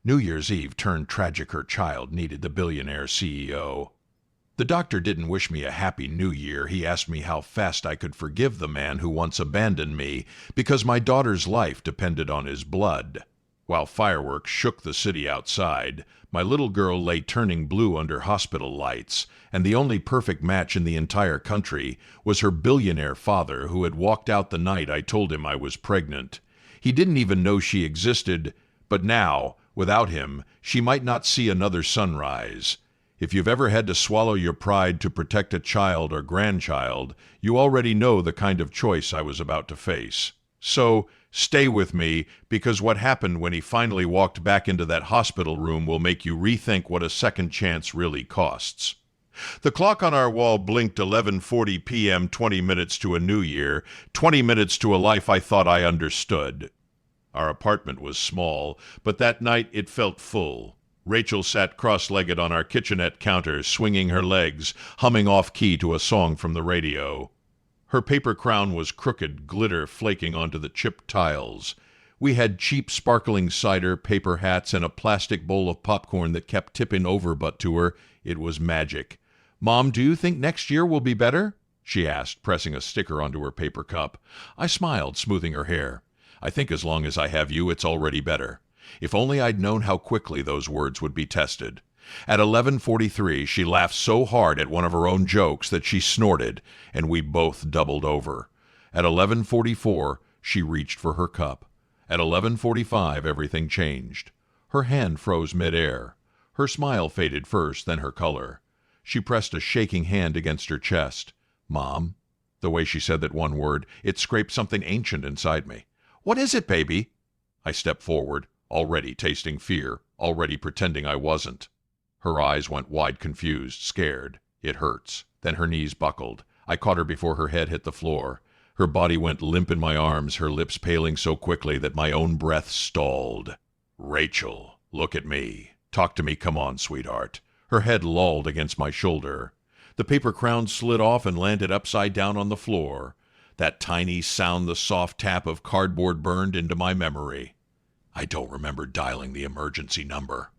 New Year's Eve turned tragic. Her child needed the billionaire CEO. The doctor didn't wish me a happy new year. He asked me how fast I could forgive the man who once abandoned me because my daughter's life depended on his blood. While fireworks shook the city outside, my little girl lay turning blue under hospital lights, and the only perfect match in the entire country was her billionaire father, who had walked out the night I told him I was pregnant. He didn't even know she existed, but now, without him, she might not see another sunrise. If you've ever had to swallow your pride to protect a child or grandchild, you already know the kind of choice I was about to face. So, stay with me, because what happened when he finally walked back into that hospital room will make you rethink what a second chance really costs. The clock on our wall blinked 11:40 p.m., 20 minutes to a new year, 20 minutes to a life I thought I understood. Our apartment was small, but that night it felt full. Rachel sat cross-legged on our kitchenette counter, swinging her legs, humming off-key to a song from the radio. Her paper crown was crooked, glitter flaking onto the chipped tiles. We had cheap sparkling cider, paper hats, and a plastic bowl of popcorn that kept tipping over, but to her, it was magic. "Mom, do you think next year will be better?" she asked, pressing a sticker onto her paper cup. I smiled, smoothing her hair. "I think as long as I have you, it's already better." If only I'd known how quickly those words would be tested. At 11:43, she laughed so hard at one of her own jokes that she snorted, and we both doubled over. At 11:44, she reached for her cup. At 11:45, everything changed. Her hand froze midair. Her smile faded first, then her color. She pressed a shaking hand against her chest. "Mom." The way she said that one word, it scraped something ancient inside me. "What is it, baby?" I stepped forward, already tasting fear, already pretending I wasn't. Her eyes went wide, confused, scared. "It hurts." Then her knees buckled. I caught her before her head hit the floor. Her body went limp in my arms, her lips paling so quickly that my own breath stalled. "Rachel, look at me. Talk to me, come on, sweetheart." Her head lolled against my shoulder. The paper crown slid off and landed upside down on the floor. That tiny sound, the soft tap of cardboard, burned into my memory. I don't remember dialing the emergency number.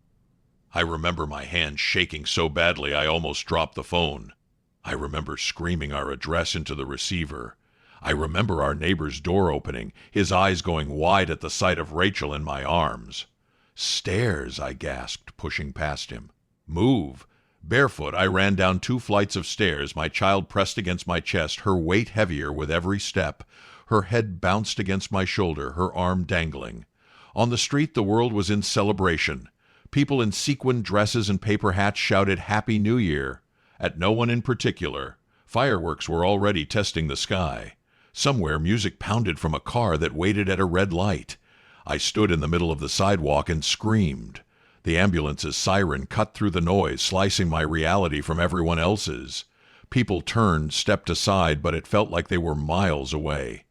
I remember my hand shaking so badly I almost dropped the phone. I remember screaming our address into the receiver. I remember our neighbor's door opening, his eyes going wide at the sight of Rachel in my arms. "Stairs," I gasped, pushing past him. "Move." Barefoot, I ran down 2 flights of stairs, my child pressed against my chest, her weight heavier with every step. Her head bounced against my shoulder, her arm dangling. On the street, the world was in celebration. People in sequined dresses and paper hats shouted Happy New Year. At no one in particular. Fireworks were already testing the sky. Somewhere, music pounded from a car that waited at a red light. I stood in the middle of the sidewalk and screamed. The ambulance's siren cut through the noise, slicing my reality from everyone else's. People turned, stepped aside, but it felt like they were miles away.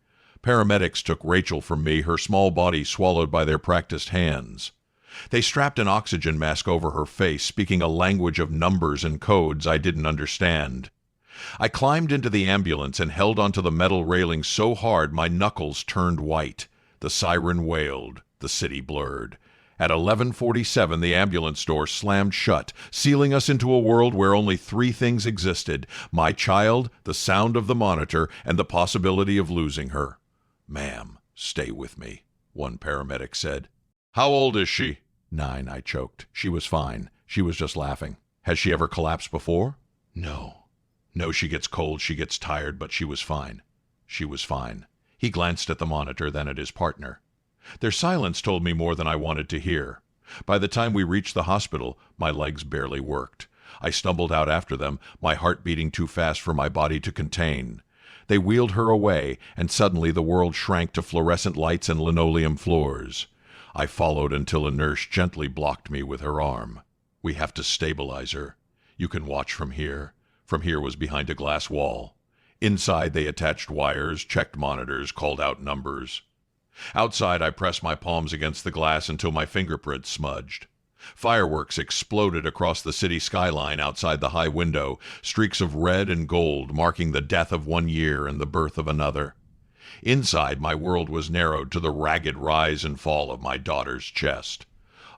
Paramedics took Rachel from me, her small body swallowed by their practiced hands. They strapped an oxygen mask over her face, speaking a language of numbers and codes I didn't understand. I climbed into the ambulance and held onto the metal railing so hard my knuckles turned white. The siren wailed. The city blurred. At 11:47, the ambulance door slammed shut, sealing us into a world where only 3 things existed: my child, the sound of the monitor, and the possibility of losing her. "Ma'am, stay with me," one paramedic said. "How old is she?" 9, I choked. She was fine. She was just laughing. "Has she ever collapsed before?" "No." "No, she gets cold, she gets tired, but she was fine." She was fine. He glanced at the monitor, then at his partner. Their silence told me more than I wanted to hear. By the time we reached the hospital, my legs barely worked. I stumbled out after them, my heart beating too fast for my body to contain. They wheeled her away, and suddenly the world shrank to fluorescent lights and linoleum floors. I followed until a nurse gently blocked me with her arm. "We have to stabilize her. You can watch from here." From here was behind a glass wall. Inside, they attached wires, checked monitors, called out numbers. Outside, I pressed my palms against the glass until my fingerprints smudged. Fireworks exploded across the city skyline outside the high window, streaks of red and gold marking the death of one year and the birth of another. Inside, my world was narrowed to the ragged rise and fall of my daughter's chest.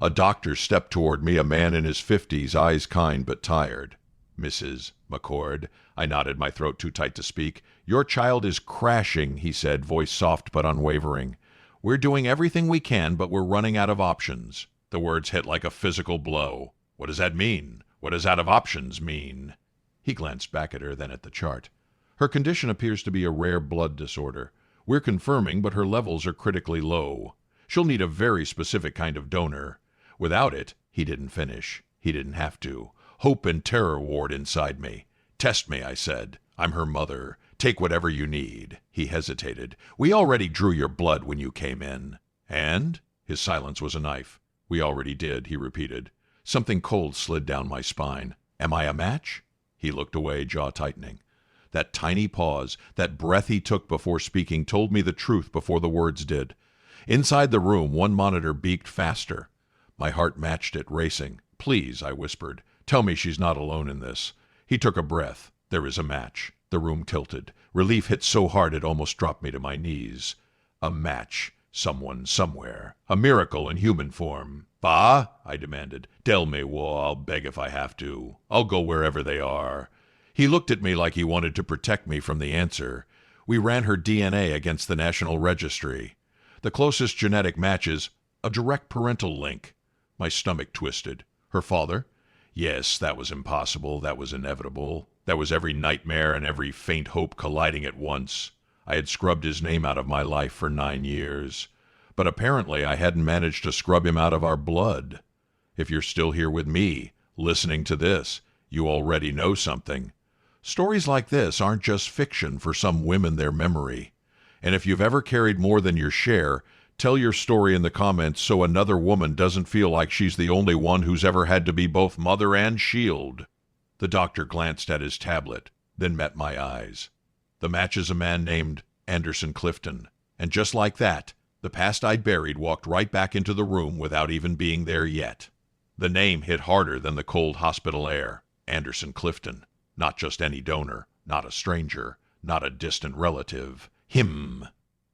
A doctor stepped toward me, a man in his 50s, eyes kind but tired. "Mrs. McCord," I nodded, my throat too tight to speak. "Your child is crashing," he said, voice soft but unwavering. "We're doing everything we can, but we're running out of options." The words hit like a physical blow. "What does that mean? What does out of options mean?" He glanced back at her, then at the chart. "Her condition appears to be a rare blood disorder. We're confirming, but her levels are critically low. She'll need a very specific kind of donor. Without it," he didn't finish. He didn't have to. Hope and terror warred inside me. "Test me," I said. "I'm her mother. Take whatever you need." He hesitated. "We already drew your blood when you came in." "And?" His silence was a knife. "We already did," he repeated. Something cold slid down my spine. "Am I a match?" He looked away, jaw tightening. That tiny pause, that breath he took before speaking, told me the truth before the words did. Inside the room, one monitor beeped faster. My heart matched it, racing. "Please," I whispered, "tell me she's not alone in this." He took a breath. "There is a match." The room tilted. Relief hit so hard it almost dropped me to my knees. A match. Someone, somewhere. A miracle in human form. "Bah?" I demanded. "Tell me, I'll beg if I have to. I'll go wherever they are." He looked at me like he wanted to protect me from the answer. "We ran her DNA against the National Registry. The closest genetic match is a direct parental link." My stomach twisted. "Her father?" Yes, that was impossible. That was inevitable. That was every nightmare and every faint hope colliding at once. I had scrubbed his name out of my life for 9 years. But apparently I hadn't managed to scrub him out of our blood. If you're still here with me, listening to this, you already know something. Stories like this aren't just fiction for some whim in their memory. And if you've ever carried more than your share, tell your story in the comments so another woman doesn't feel like she's the only one who's ever had to be both mother and shield. The doctor glanced at his tablet, then met my eyes. "The match is a man named Anderson Clifton." And just like that, the past I'd buried walked right back into the room without even being there yet. The name hit harder than the cold hospital air. Anderson Clifton. Not just any donor, not a stranger, not a distant relative. Him.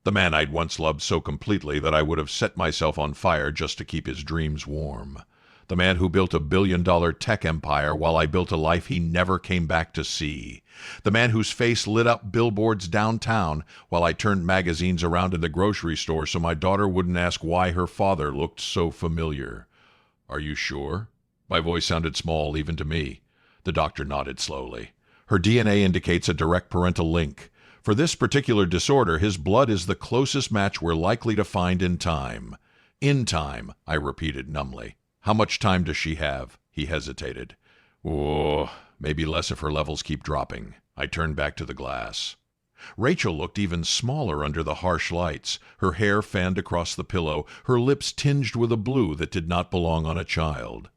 The man I'd once loved so completely that I would have set myself on fire just to keep his dreams warm. The man who built a billion-dollar tech empire while I built a life he never came back to see. The man whose face lit up billboards downtown while I turned magazines around in the grocery store so my daughter wouldn't ask why her father looked so familiar. "Are you sure?" My voice sounded small even to me. The doctor nodded slowly. "Her DNA indicates a direct parental link. For this particular disorder, his blood is the closest match we're likely to find in time." "In time," I repeated numbly. "How much time does she have?" He hesitated. "Oh, maybe less if her levels keep dropping." I turned back to the glass. Rachel looked even smaller under the harsh lights, her hair fanned across the pillow, her lips tinged with a blue that did not belong on a child.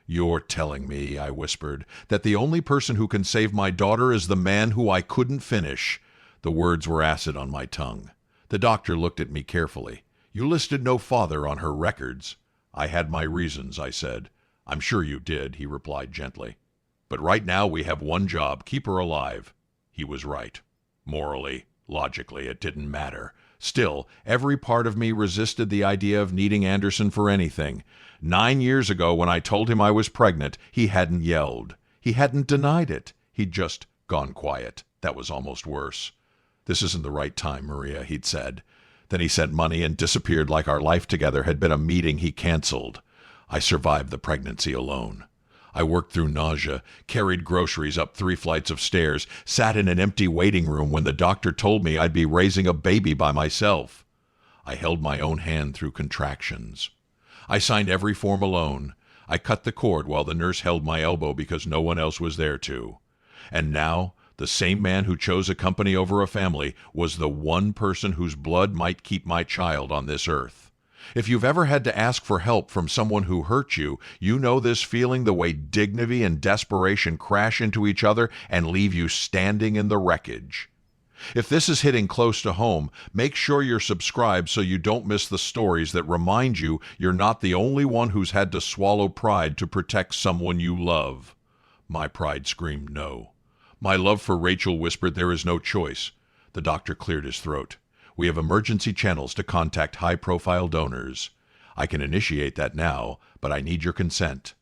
"You're telling me," I whispered, "that the only person who can save my daughter is the man who I couldn't finish." The words were acid on my tongue. The doctor looked at me carefully. "You listed no father on her records." "I had my reasons," I said. "I'm sure you did," he replied gently. "But right now we have one job, keep her alive." He was right. Morally, logically, it didn't matter. Still, every part of me resisted the idea of needing Anderson for anything. 9 years ago, when I told him I was pregnant, he hadn't yelled. He hadn't denied it. He'd just gone quiet. That was almost worse. "This isn't the right time, Maria," he'd said. Then he sent money and disappeared like our life together had been a meeting he canceled. I survived the pregnancy alone. I worked through nausea, carried groceries up 3 flights of stairs, sat in an empty waiting room when the doctor told me I'd be raising a baby by myself. I held my own hand through contractions. I signed every form alone. I cut the cord while the nurse held my elbow because no one else was there to. And now, the same man who chose a company over a family was the one person whose blood might keep my child on this earth. If you've ever had to ask for help from someone who hurt you, you know this feeling, the way dignity and desperation crash into each other and leave you standing in the wreckage. If this is hitting close to home, make sure you're subscribed so you don't miss the stories that remind you you're not the only one who's had to swallow pride to protect someone you love. My pride screamed no. My love for Rachel whispered there is no choice. The doctor cleared his throat. "We have emergency channels to contact high-profile donors." I can initiate that now, but I need your consent."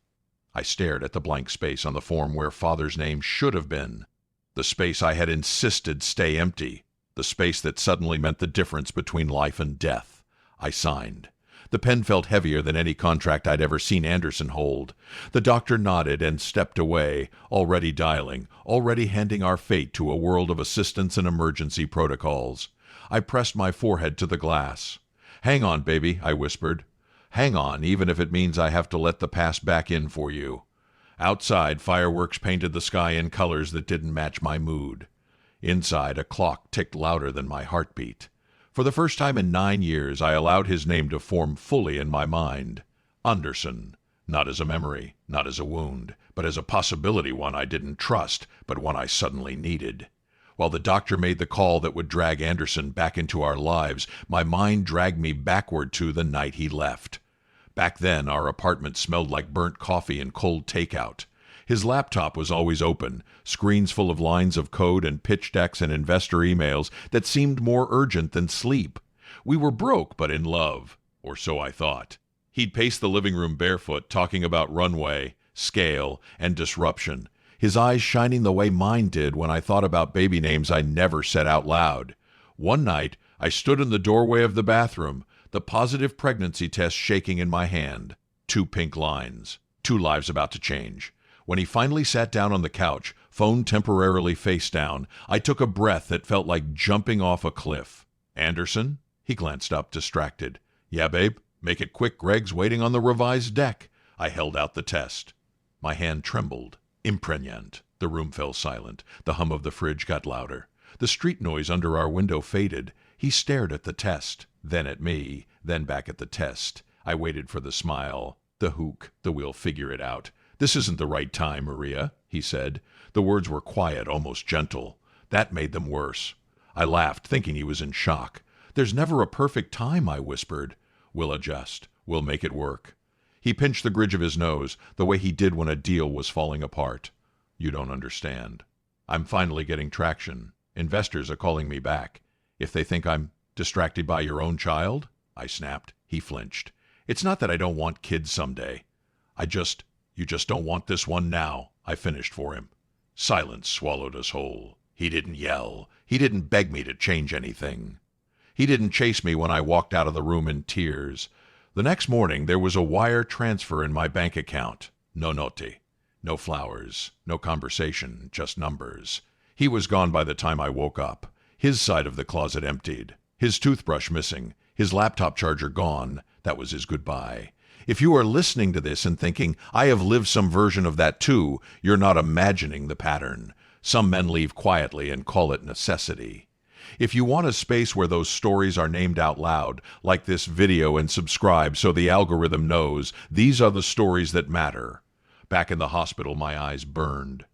I stared at the blank space on the form where Father's name should have been. The space I had insisted stay empty. The space that suddenly meant the difference between life and death. I signed. The pen felt heavier than any contract I'd ever seen Anderson hold. The doctor nodded and stepped away, already dialing, already handing our fate to a world of assistance and emergency protocols. I pressed my forehead to the glass. "Hang on, baby," I whispered. "Hang on, even if it means I have to let the past back in for you." Outside, fireworks painted the sky in colors that didn't match my mood. Inside, a clock ticked louder than my heartbeat. For the first time in 9 years, I allowed his name to form fully in my mind. Anderson. Not as a memory, not as a wound, but as a possibility, one I didn't trust, but one I suddenly needed. While the doctor made the call that would drag Anderson back into our lives, my mind dragged me backward to the night he left. Back then, our apartment smelled like burnt coffee and cold takeout. His laptop was always open, screens full of lines of code and pitch decks and investor emails that seemed more urgent than sleep. We were broke but in love, or so I thought. He'd pace the living room barefoot, talking about runway, scale, and disruption, his eyes shining the way mine did when I thought about baby names I never said out loud. One night, I stood in the doorway of the bathroom, the positive pregnancy test shaking in my hand. 2 pink lines. 2 lives about to change. When he finally sat down on the couch, phone temporarily face down, I took a breath that felt like jumping off a cliff. "Anderson?" He glanced up, distracted. "Yeah, babe? Make it quick, Greg's waiting on the revised deck." I held out the test. My hand trembled. Impregnant. The room fell silent. The hum of the fridge got louder. The street noise under our window faded. He stared at the test, then at me, then back at the test. I waited for the smile. The hook, the "we'll figure it out." "This isn't the right time, Maria," he said. The words were quiet, almost gentle. That made them worse. I laughed, thinking he was in shock. "There's never a perfect time," I whispered. "We'll adjust. We'll make it work." He pinched the bridge of his nose, the way he did when a deal was falling apart. "You don't understand. I'm finally getting traction. Investors are calling me back. If they think I'm distracted by your own child?" I snapped. He flinched. "It's not that I don't want kids someday. You just don't want this one now," I finished for him. Silence swallowed us whole. He didn't yell. He didn't beg me to change anything. He didn't chase me when I walked out of the room in tears. The next morning, there was a wire transfer in my bank account. No note. No flowers. No conversation. Just numbers. He was gone by the time I woke up. His side of the closet emptied. His toothbrush missing. His laptop charger gone. That was his goodbye. If you are listening to this and thinking, "I have lived some version of that too," you're not imagining the pattern. Some men leave quietly and call it necessity. If you want a space where those stories are named out loud, like this video, and subscribe so the algorithm knows, these are the stories that matter. Back in the hospital, my eyes burned.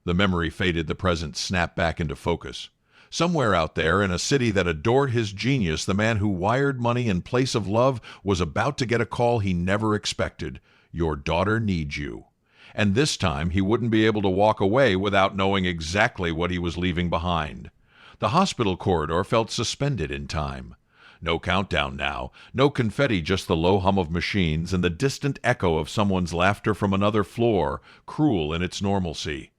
The memory faded, the present snapped back into focus. Somewhere out there, in a city that adored his genius, the man who wired money in place of love was about to get a call he never expected. "Your daughter needs you." And this time, he wouldn't be able to walk away without knowing exactly what he was leaving behind. The hospital corridor felt suspended in time. No countdown now, no confetti, just the low hum of machines and the distant echo of someone's laughter from another floor, cruel in its normalcy.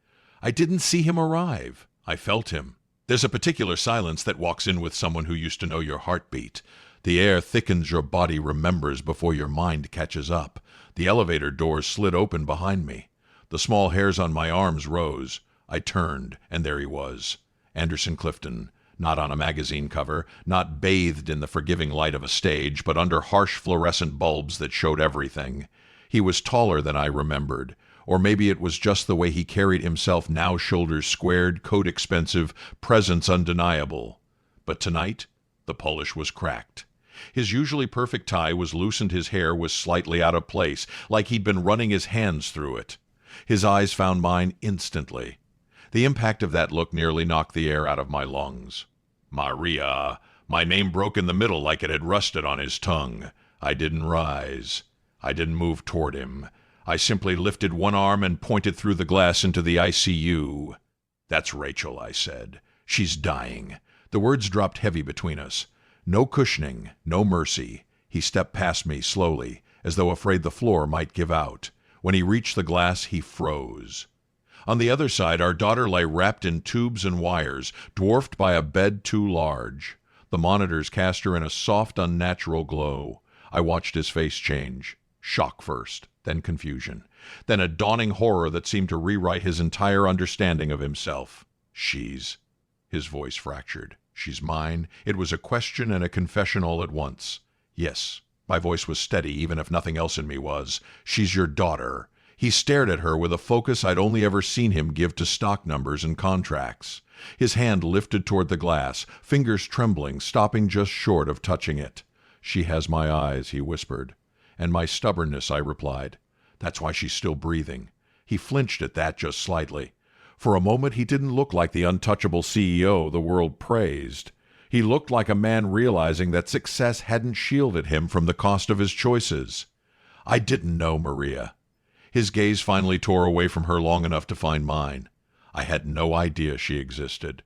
I didn't see him arrive. I felt him. There's a particular silence that walks in with someone who used to know your heartbeat. The air thickens, your body remembers before your mind catches up. The elevator doors slid open behind me. The small hairs on my arms rose. I turned, and there he was. Anderson Clifton, not on a magazine cover, not bathed in the forgiving light of a stage, but under harsh fluorescent bulbs that showed everything. He was taller than I remembered. Or maybe it was just the way he carried himself, now shoulders squared, coat expensive, presence undeniable. But tonight, the polish was cracked. His usually perfect tie was loosened, his hair was slightly out of place, like he'd been running his hands through it. His eyes found mine instantly. The impact of that look nearly knocked the air out of my lungs. "Maria!" My name broke in the middle like it had rusted on his tongue. I didn't rise. I didn't move toward him. I simply lifted one arm and pointed through the glass into the ICU. "That's Rachel," I said. "She's dying." The words dropped heavy between us. No cushioning, no mercy. He stepped past me slowly, as though afraid the floor might give out. When he reached the glass, he froze. On the other side, our daughter lay wrapped in tubes and wires, dwarfed by a bed too large. The monitors cast her in a soft, unnatural glow. I watched his face change. Shock first, then confusion, then a dawning horror that seemed to rewrite his entire understanding of himself. His voice fractured. She's mine. It was a question and a confession all at once. Yes, my voice was steady, even if nothing else in me was. She's your daughter. He stared at her with a focus I'd only ever seen him give to stock numbers and contracts. His hand lifted toward the glass, fingers trembling, stopping just short of touching it. She has my eyes, he whispered. And my stubbornness, I replied. That's why she's still breathing. He flinched at that just slightly. For a moment he didn't look like the untouchable CEO the world praised. He looked like a man realizing that success hadn't shielded him from the cost of his choices. I didn't know, Maria. His gaze finally tore away from her long enough to find mine. I had no idea she existed.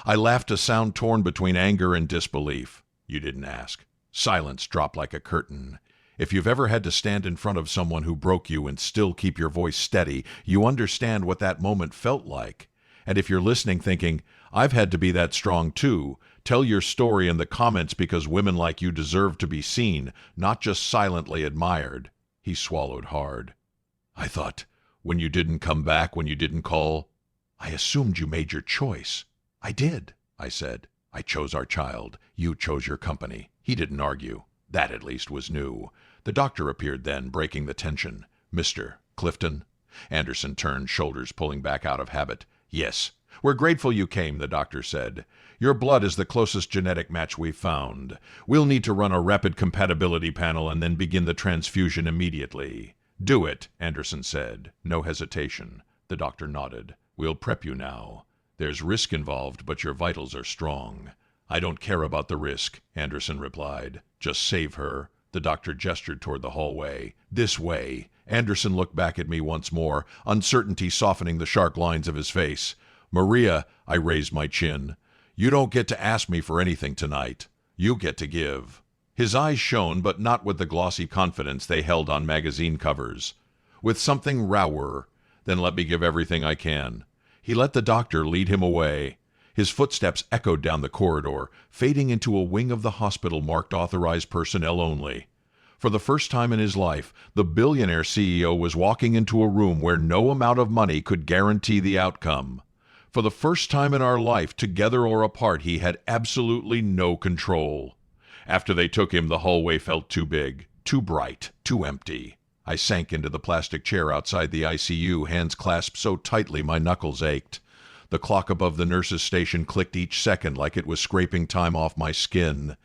I laughed, a sound torn between anger and disbelief. You didn't ask. Silence dropped like a curtain. If you've ever had to stand in front of someone who broke you and still keep your voice steady, you understand what that moment felt like. And if you're listening thinking, I've had to be that strong too, tell your story in the comments, because women like you deserve to be seen, not just silently admired. He swallowed hard. I thought, when you didn't come back, when you didn't call, I assumed you made your choice. I did, I said. I chose our child. You chose your company. He didn't argue. That, at least, was new. The doctor appeared then, breaking the tension. Mr. Clifton? Anderson turned, shoulders pulling back out of habit. Yes. We're grateful you came, the doctor said. Your blood is the closest genetic match we've found. We'll need to run a rapid compatibility panel and then begin the transfusion immediately. Do it, Anderson said. No hesitation. The doctor nodded. We'll prep you now. There's risk involved, but your vitals are strong. I don't care about the risk, Anderson replied. Just save her. The doctor gestured toward the hallway. This way. Anderson looked back at me once more, uncertainty softening the sharp lines of his face. Maria, I raised my chin. You don't get to ask me for anything tonight. You get to give. His eyes shone, but not with the glossy confidence they held on magazine covers. With something rower. Then let me give everything I can. He let the doctor lead him away. His footsteps echoed down the corridor, fading into a wing of the hospital marked authorized personnel only. For the first time in his life, the billionaire CEO was walking into a room where no amount of money could guarantee the outcome. For the first time in our life, together or apart, he had absolutely no control. After they took him, the hallway felt too big, too bright, too empty. I sank into the plastic chair outside the ICU, hands clasped so tightly my knuckles ached. The clock above the nurse's station clicked each second like it was scraping time off my skin.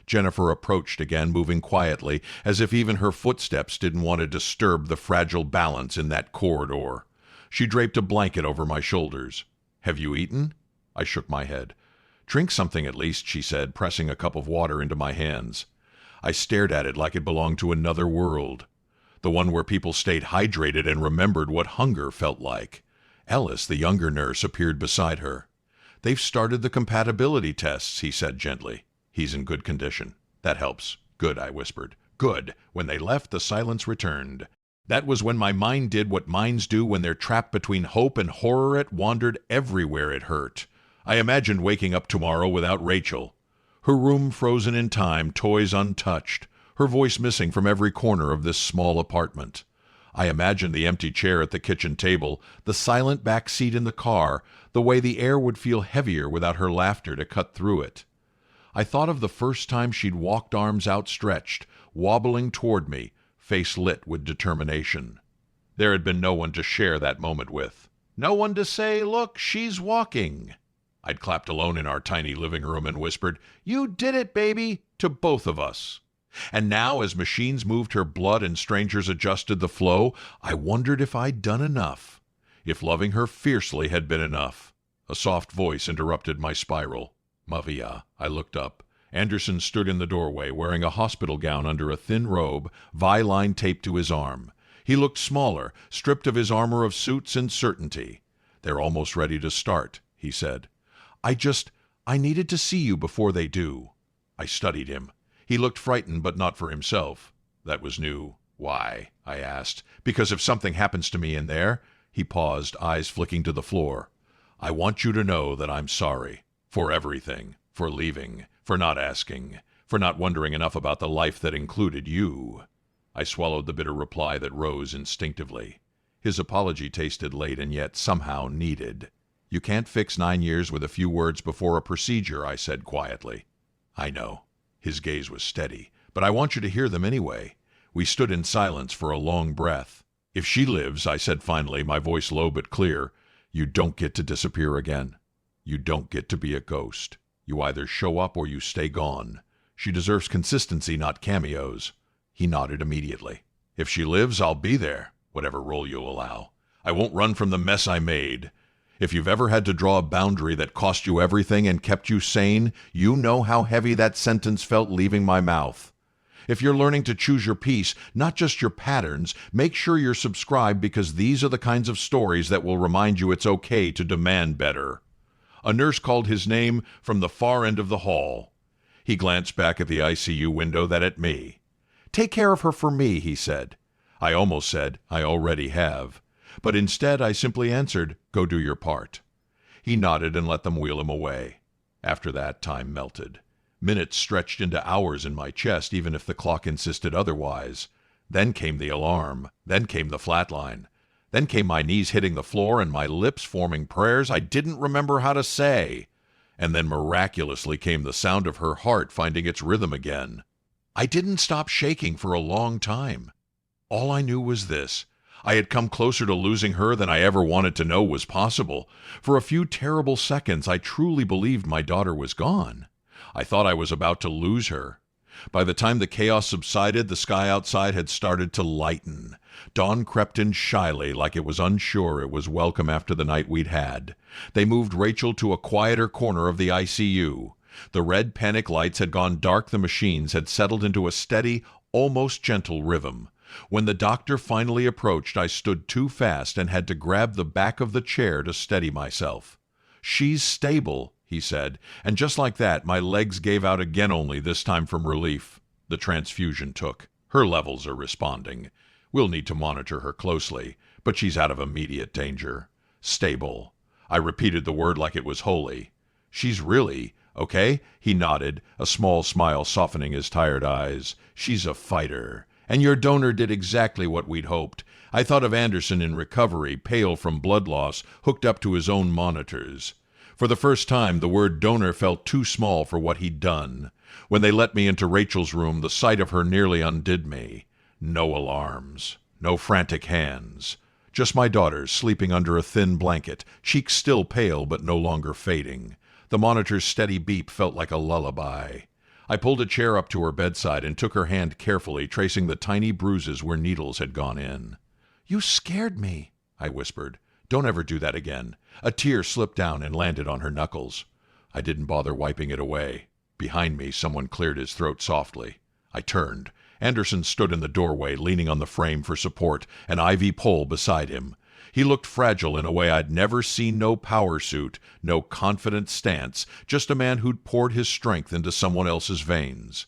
Jennifer approached again, moving quietly, as if even her footsteps didn't want to disturb the fragile balance in that corridor. She draped a blanket over my shoulders. Have you eaten? I shook my head. Drink something at least, she said, pressing a cup of water into my hands. I stared at it like it belonged to another world. The one where people stayed hydrated and remembered what hunger felt like. Ellis, the younger nurse, appeared beside her. They've started the compatibility tests, he said gently. He's in good condition. That helps. Good, I whispered. Good. When they left, the silence returned. That was when my mind did what minds do when they're trapped between hope and horror. It wandered everywhere it hurt. I imagined waking up tomorrow without Rachel. Her room frozen in time, toys untouched, her voice missing from every corner of this small apartment. I imagined the empty chair at the kitchen table, the silent back seat in the car, the way the air would feel heavier without her laughter to cut through it. I thought of the first time she'd walked, arms outstretched, wobbling toward me, face lit with determination. There had been no one to share that moment with. No one to say, look, she's walking. I'd clapped alone in our tiny living room and whispered, "You did it, baby," to both of us. And now, as machines moved her blood and strangers adjusted the flow, I wondered if I'd done enough. If loving her fiercely had been enough. A soft voice interrupted my spiral. Maria. I looked up. Anderson stood in the doorway, wearing a hospital gown under a thin robe, vi-line taped to his arm. He looked smaller, stripped of his armor of suits and certainty. "They're almost ready to start," he said. I needed to see you before they do." I studied him. He looked frightened, but not for himself. That was new. Why? I asked. Because if something happens to me in there? He paused, eyes flicking to the floor. I want you to know that I'm sorry. For everything. For leaving. For not asking. For not wondering enough about the life that included you. I swallowed the bitter reply that rose instinctively. His apology tasted late and yet somehow needed. You can't fix 9 years with a few words before a procedure, I said quietly. I know. His gaze was steady. But I want you to hear them anyway. We stood in silence for a long breath. If she lives, I said finally, my voice low but clear, you don't get to disappear again. You don't get to be a ghost. You either show up or you stay gone. She deserves consistency, not cameos. He nodded immediately. If she lives, I'll be there, whatever role you allow. I won't run from the mess I made. If you've ever had to draw a boundary that cost you everything and kept you sane, you know how heavy that sentence felt leaving my mouth. If you're learning to choose your peace, not just your patterns, make sure you're subscribed because these are the kinds of stories that will remind you it's okay to demand better. A nurse called his name from the far end of the hall. He glanced back at the ICU window, then at me. Take care of her for me, he said. I almost said, I already have. But instead I simply answered, go do your part. He nodded and let them wheel him away. After that, time melted. Minutes stretched into hours in my chest, even if the clock insisted otherwise. Then came the alarm. Then came the flatline. Then came my knees hitting the floor and my lips forming prayers I didn't remember how to say. And then miraculously came the sound of her heart finding its rhythm again. I didn't stop shaking for a long time. All I knew was this. I had come closer to losing her than I ever wanted to know was possible. For a few terrible seconds, I truly believed my daughter was gone. I thought I was about to lose her. By the time the chaos subsided, the sky outside had started to lighten. Dawn crept in shyly, like it was unsure it was welcome after the night we'd had. They moved Rachel to a quieter corner of the ICU. The red panic lights had gone dark. The machines had settled into a steady, almost gentle rhythm. When the doctor finally approached, I stood too fast and had to grab the back of the chair to steady myself. She's stable, he said, and just like that, my legs gave out again, only this time from relief. The transfusion took. Her levels are responding. We'll need to monitor her closely, but she's out of immediate danger. Stable. I repeated the word like it was holy. She's really, okay? He nodded, a small smile softening his tired eyes. She's a fighter. And your donor did exactly what we'd hoped. I thought of Anderson in recovery, pale from blood loss, hooked up to his own monitors. For the first time, the word donor felt too small for what he'd done. When they let me into Rachel's room, the sight of her nearly undid me. No alarms. No frantic hands. Just my daughter sleeping under a thin blanket, cheeks still pale but no longer fading. The monitor's steady beep felt like a lullaby. I pulled a chair up to her bedside and took her hand carefully, tracing the tiny bruises where needles had gone in. "You scared me," I whispered. "Don't ever do that again." A tear slipped down and landed on her knuckles. I didn't bother wiping it away. Behind me, someone cleared his throat softly. I turned. Anderson stood in the doorway, leaning on the frame for support, an IV pole beside him. He looked fragile in a way I'd never seen. No power suit, no confident stance, just a man who'd poured his strength into someone else's veins.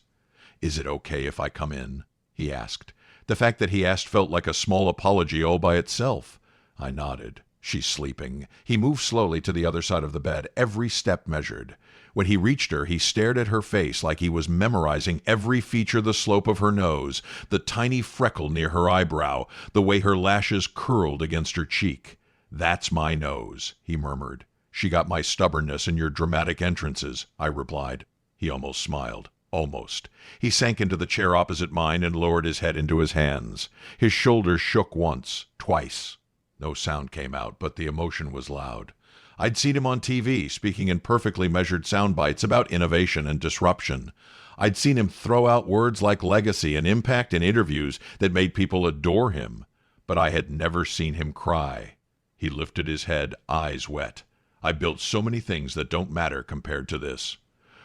"Is it okay if I come in?" he asked. The fact that he asked felt like a small apology all by itself. I nodded. "She's sleeping." He moved slowly to the other side of the bed, every step measured. When he reached her, he stared at her face like he was memorizing every feature, the slope of her nose, the tiny freckle near her eyebrow, the way her lashes curled against her cheek. "That's my nose," he murmured. "She got my stubbornness and your dramatic entrances," I replied. He almost smiled. Almost. He sank into the chair opposite mine and lowered his head into his hands. His shoulders shook once, twice. No sound came out, but the emotion was loud. I'd seen him on TV, speaking in perfectly measured sound bites about innovation and disruption. I'd seen him throw out words like legacy and impact in interviews that made people adore him. But I had never seen him cry. He lifted his head, eyes wet. I built so many things that don't matter compared to this.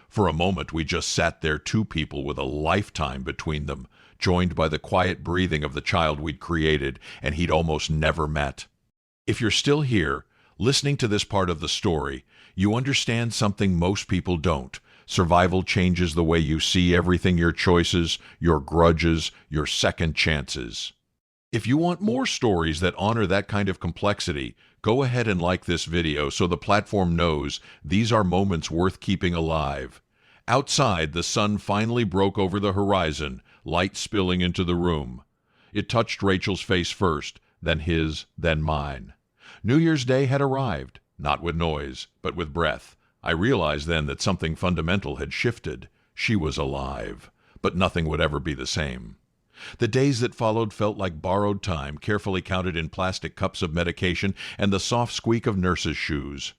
For a moment, we just sat there, two people with a lifetime between them, joined by the quiet breathing of the child we'd created and he'd almost never met. If you're still here, listening to this part of the story, you understand something most people don't, Survival changes the way you see everything, your choices, your grudges, your second chances. If you want more stories that honor that kind of complexity, go ahead and like this video so the platform knows these are moments worth keeping alive. Outside, the sun finally broke over the horizon, light spilling into the room. It touched Rachel's face first, then his, then mine. New Year's Day had arrived, not with noise, but with breath. I realized then that something fundamental had shifted. She was alive, but nothing would ever be the same. The days that followed felt like borrowed time, carefully counted in plastic cups of medication and the soft squeak of nurses' shoes.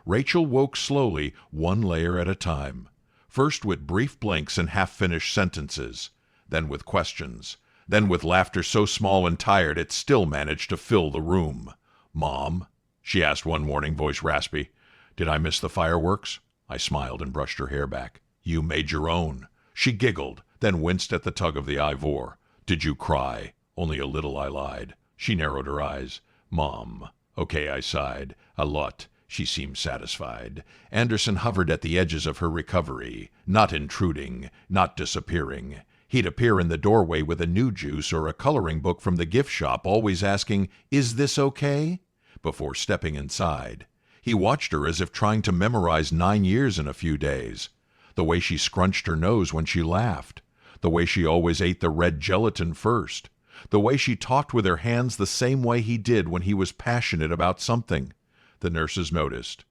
Rachel woke slowly, one layer at a time. First with brief blinks and half-finished sentences, then with questions, then with laughter so small and tired it still managed to fill the room. "Mom," she asked one morning, voice raspy, "did I miss the fireworks?" I smiled and brushed her hair back. "You made your own." She giggled, then winced at the tug of the Ivor. "Did you cry?" "Only a little," I lied. She narrowed her eyes. "Mom." "Okay," I sighed. "A lot." She seemed satisfied. Anderson hovered at the edges of her recovery, not intruding, not disappearing. He'd appear in the doorway with a new juice or a coloring book from the gift shop, always asking, "Is this okay?" before stepping inside. He watched her as if trying to memorize 9 years in a few days. The way she scrunched her nose when she laughed. The way she always ate the red gelatin first. The way she talked with her hands the same way he did when he was passionate about something. The nurses noticed.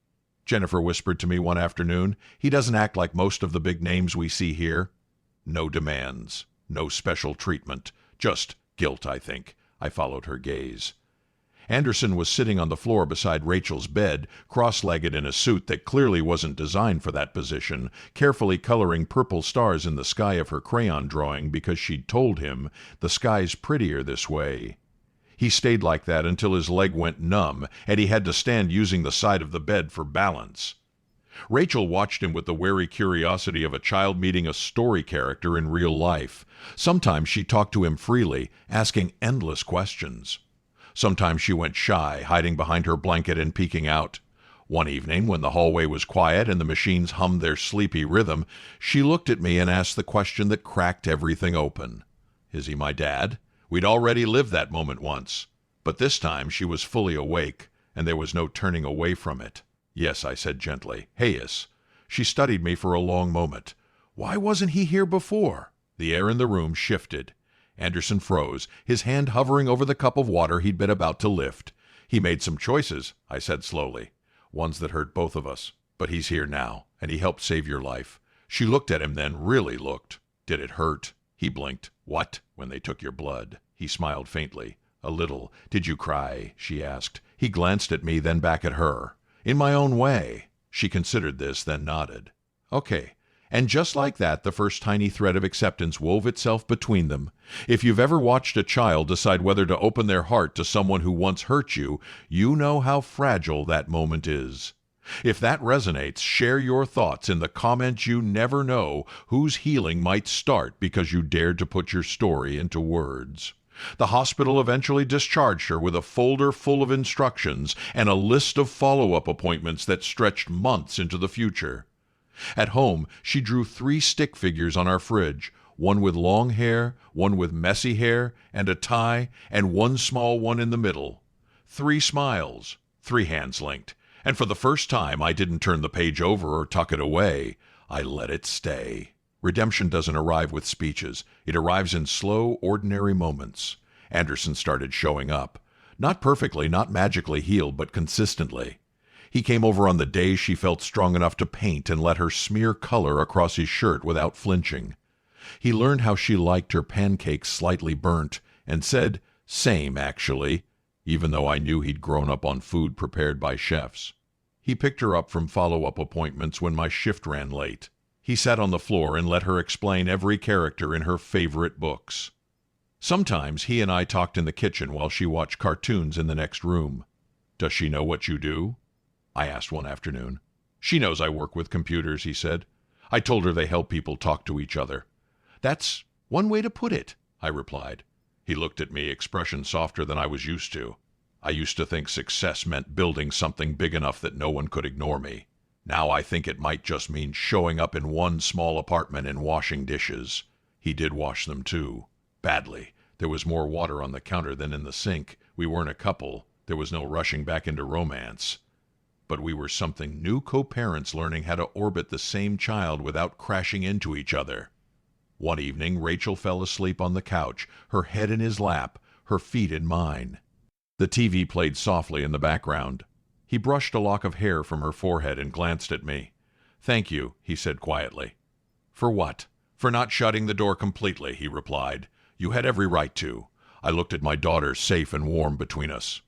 Jennifer whispered to me one afternoon, "He doesn't act like most of the big names we see here." No demands, no special treatment, just guilt, I think. I followed her gaze. Anderson was sitting on the floor beside Rachel's bed, cross-legged in a suit that clearly wasn't designed for that position, carefully coloring purple stars in the sky of her crayon drawing because she'd told him the sky's prettier this way. He stayed like that until his leg went numb and he had to stand using the side of the bed for balance. Rachel watched him with the wary curiosity of a child meeting a story character in real life. Sometimes she talked to him freely, asking endless questions. Sometimes she went shy, hiding behind her blanket and peeking out. One evening, when the hallway was quiet and the machines hummed their sleepy rhythm, she looked at me and asked the question that cracked everything open. "Is he my dad?" We'd already lived that moment once. But this time she was fully awake, and there was no turning away from it. "Yes," I said gently. "Hayes." She studied me for a long moment. "Why wasn't he here before?" The air in the room shifted. Anderson froze, his hand hovering over the cup of water he'd been about to lift. "He made some choices," I said slowly. "Ones that hurt both of us. But he's here now, and he helped save your life." She looked at him then, really looked. "Did it hurt?" He blinked. "What?" "When they took your blood." He smiled faintly. "A little." "Did you cry?" she asked. He glanced at me, then back at her. "In my own way." She considered this, then nodded. "Okay." And just like that, the first tiny thread of acceptance wove itself between them. If you've ever watched a child decide whether to open their heart to someone who once hurt you, you know how fragile that moment is. If that resonates, share your thoughts in the comments. You never know whose healing might start because you dared to put your story into words. The hospital eventually discharged her with a folder full of instructions and a list of follow-up appointments that stretched months into the future. At home, she drew 3 stick figures on our fridge, one with long hair, one with messy hair and a tie, and one small one in the middle. 3 smiles, 3 hands linked. And for the first time, I didn't turn the page over or tuck it away. I let it stay. Redemption doesn't arrive with speeches. It arrives in slow, ordinary moments. Anderson started showing up. Not perfectly, not magically healed, but consistently. He came over on the days she felt strong enough to paint and let her smear color across his shirt without flinching. He learned how she liked her pancakes slightly burnt and said, "Same, actually," even though I knew he'd grown up on food prepared by chefs. He picked her up from follow-up appointments when my shift ran late. He sat on the floor and let her explain every character in her favorite books. Sometimes he and I talked in the kitchen while she watched cartoons in the next room. "Does she know what you do?" I asked one afternoon. "She knows I work with computers," he said. "I told her they help people talk to each other." "That's one way to put it," I replied. He looked at me, expression softer than I was used to. "I used to think success meant building something big enough that no one could ignore me." Now I think it might just mean showing up in one small apartment and washing dishes. He did wash them too. Badly. There was more water on the counter than in the sink. We weren't a couple. There was no rushing back into romance. But we were something new co-parents learning how to orbit the same child without crashing into each other. One evening, Rachel fell asleep on the couch, her head in his lap, her feet in mine. The TV played softly in the background. He brushed a lock of hair from her forehead and glanced at me. "Thank you," he said quietly. "For what?" "For not shutting the door completely," he replied. "You had every right to. I looked at my daughter safe and warm between us."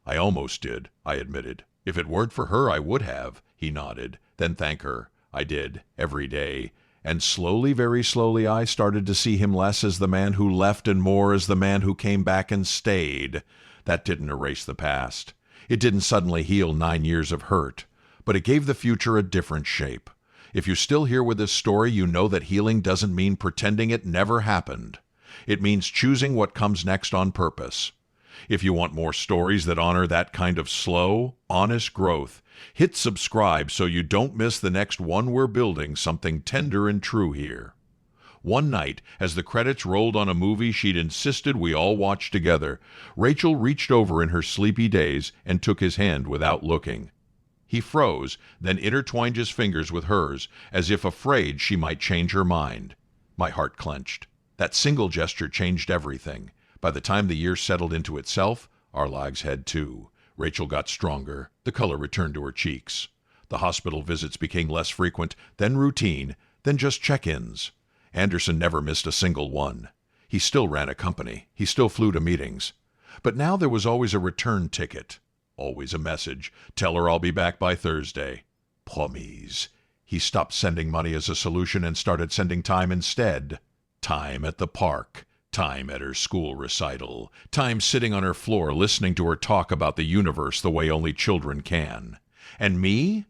"I almost did," I admitted. "If it weren't for her, I would have," he nodded. "Then thank her." I did, every day. And slowly, very slowly, I started to see him less as the man who left and more as the man who came back and stayed. That didn't erase the past. It didn't suddenly heal 9 years of hurt. But it gave the future a different shape. If you're still here with this story, you know that healing doesn't mean pretending it never happened. It means choosing what comes next on purpose. If you want more stories that honor that kind of slow, honest growth, hit subscribe so you don't miss the next one. We're building something tender and true here. One night, as the credits rolled on a movie she'd insisted we all watch together, Rachel reached over in her sleepy days and took his hand without looking. He froze, then intertwined his fingers with hers, as if afraid she might change her mind. My heart clenched. That single gesture changed everything. By the time the year settled into itself, our lives had too. Rachel got stronger. The color returned to her cheeks. The hospital visits became less frequent, then routine, then just check-ins. Anderson never missed a single one. He still ran a company. He still flew to meetings. But now there was always a return ticket. Always a message. "Tell her I'll be back by Thursday." Promise. He stopped sending money as a solution and started sending time instead. Time at the park. Time at her school recital. Time sitting on her floor listening to her talk about the universe the way only children can. And me?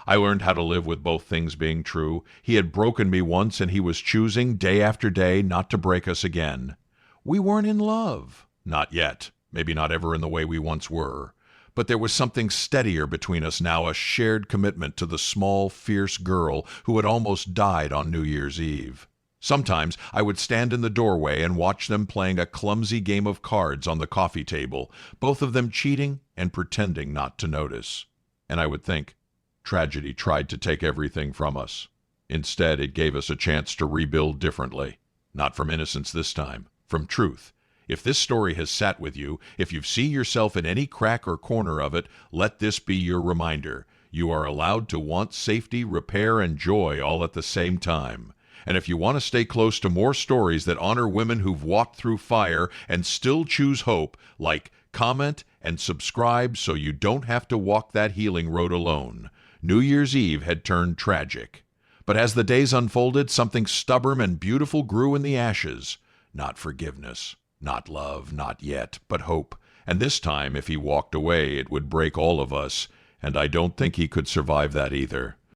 I learned how to live with both things being true. He had broken me once and he was choosing, day after day, not to break us again. We weren't in love. Not yet. Maybe not ever in the way we once were. But there was something steadier between us now, a shared commitment to the small, fierce girl who had almost died on New Year's Eve. Sometimes I would stand in the doorway and watch them playing a clumsy game of cards on the coffee table, both of them cheating and pretending not to notice. And I would think, tragedy tried to take everything from us. Instead, it gave us a chance to rebuild differently. Not from innocence this time, from truth. If this story has sat with you, if you see yourself in any crack or corner of it, let this be your reminder. You are allowed to want safety, repair, and joy all at the same time. And if you want to stay close to more stories that honor women who've walked through fire and still choose hope, like, comment, and subscribe so you don't have to walk that healing road alone. New Year's Eve had turned tragic. But as the days unfolded, something stubborn and beautiful grew in the ashes. Not forgiveness, not love, not yet, but hope. And this time, if he walked away, it would break all of us, and I don't think he could survive that either.